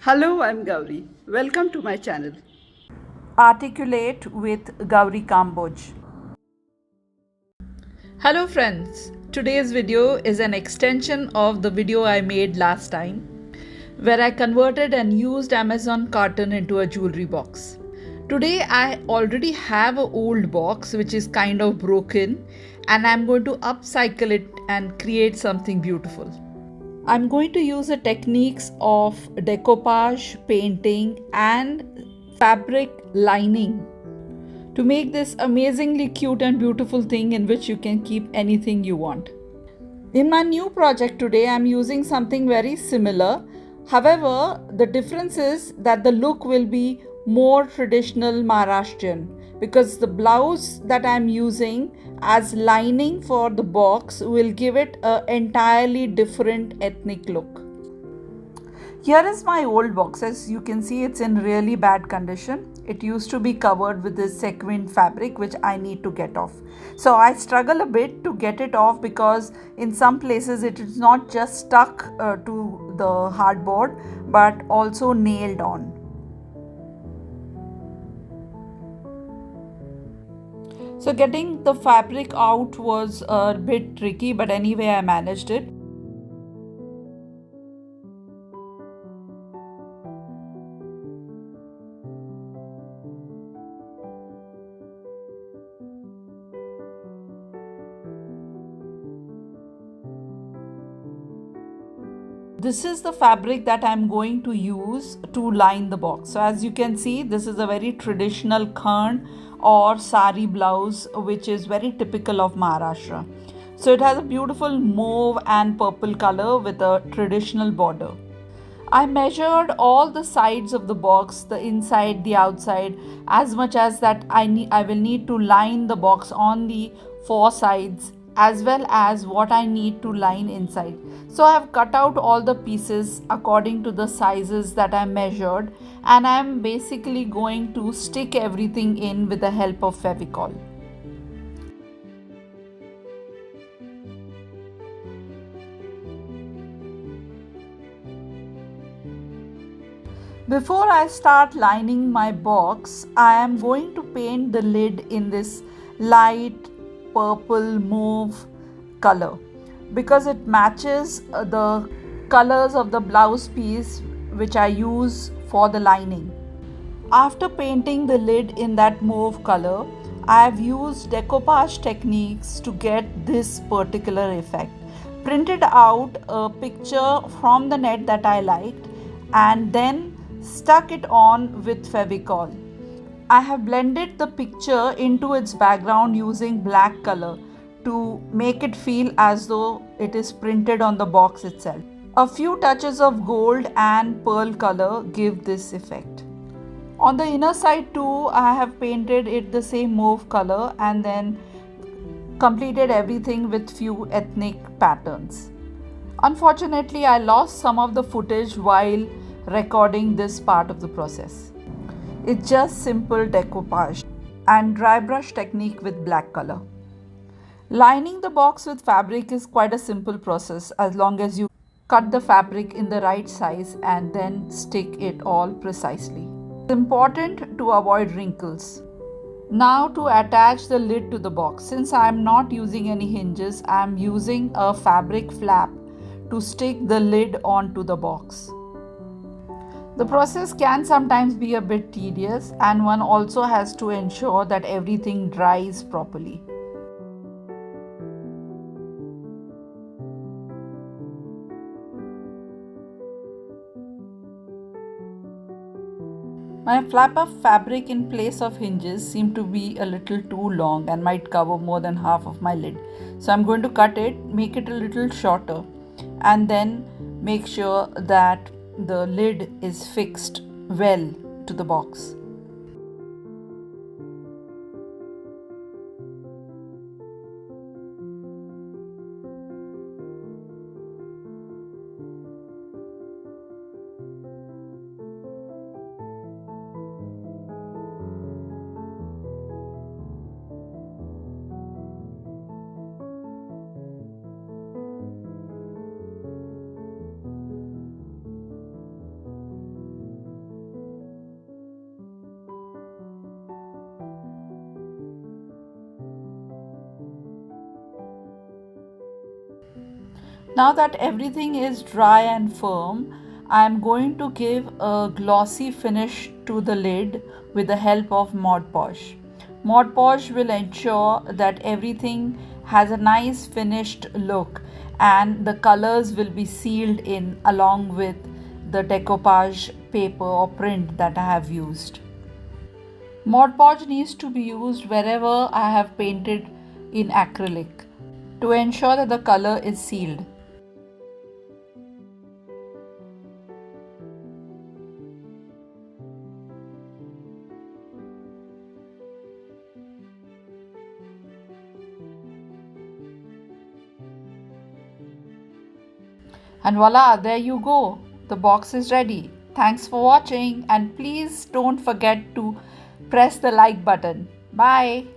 Hello, I'm Gauri. Welcome to my channel. Arti-culate with Gauri Kamboj. Hello friends, today's video is an extension of the video I made last time where I converted and used Amazon carton into a jewelry box. Today I already have an old box which is kind of broken and I'm going to upcycle it and create something beautiful. I'm going to use the techniques of decoupage, painting and fabric lining to make this amazingly cute and beautiful thing in which you can keep anything you want. In my new project today, I'm using something very similar. However, the difference is that the look will be more traditional Maharashtrian because the blouse that I'm using as lining for the box will give it an entirely different ethnic look. Here is my old box. As you can see, it's in really bad condition. It used to be covered with this sequin fabric which I need to get off. So I struggle a bit to get it off because in some places it is not just stuck to the hardboard but also nailed on. So getting the fabric out was a bit tricky, but anyway I managed it. This is the fabric that I'm going to use to line the box. So as you can see, this is a very traditional khan or sari blouse which is very typical of Maharashtra. So it has a beautiful mauve and purple color with a traditional border. I measured all the sides of the box, the inside, the outside, as much as that I will need to line the box on the four sides as well as what I need to line inside. So I have cut out all the pieces according to the sizes that I measured, and I am basically going to stick everything in with the help of Fevicol. Before I start lining my box, I am going to paint the lid in this light purple mauve color because it matches the colors of the blouse piece which I use for the lining. After painting the lid in that mauve color, I have used decoupage techniques to get this particular effect. Printed out a picture from the net that I liked and then stuck it on with Fevicol. I have blended the picture into its background using black color to make it feel as though it is printed on the box itself. A few touches of gold and pearl color give this effect. On the inner side too, I have painted it the same mauve color and then completed everything with few ethnic patterns. Unfortunately, I lost some of the footage while recording this part of the process. It's just simple decoupage and dry brush technique with black color. Lining the box with fabric is quite a simple process as long as you cut the fabric in the right size and then stick it all precisely. It's important to avoid wrinkles. Now to attach the lid to the box. Since I am not using any hinges, I am using a fabric flap to stick the lid onto the box. The process can sometimes be a bit tedious and one also has to ensure that everything dries properly. My flap of fabric in place of hinges seemed to be a little too long and might cover more than half of my lid. So I'm going to cut it, make it a little shorter, and then make sure that the lid is fixed well to the box. Now that everything is dry and firm, I am going to give a glossy finish to the lid with the help of Mod Podge. Mod Podge will ensure that everything has a nice finished look and the colors will be sealed in along with the decoupage paper or print that I have used. Mod Podge needs to be used wherever I have painted in acrylic to ensure that the color is sealed. And voila, there you go. The box is ready. Thanks for watching and please don't forget to press the like button. Bye.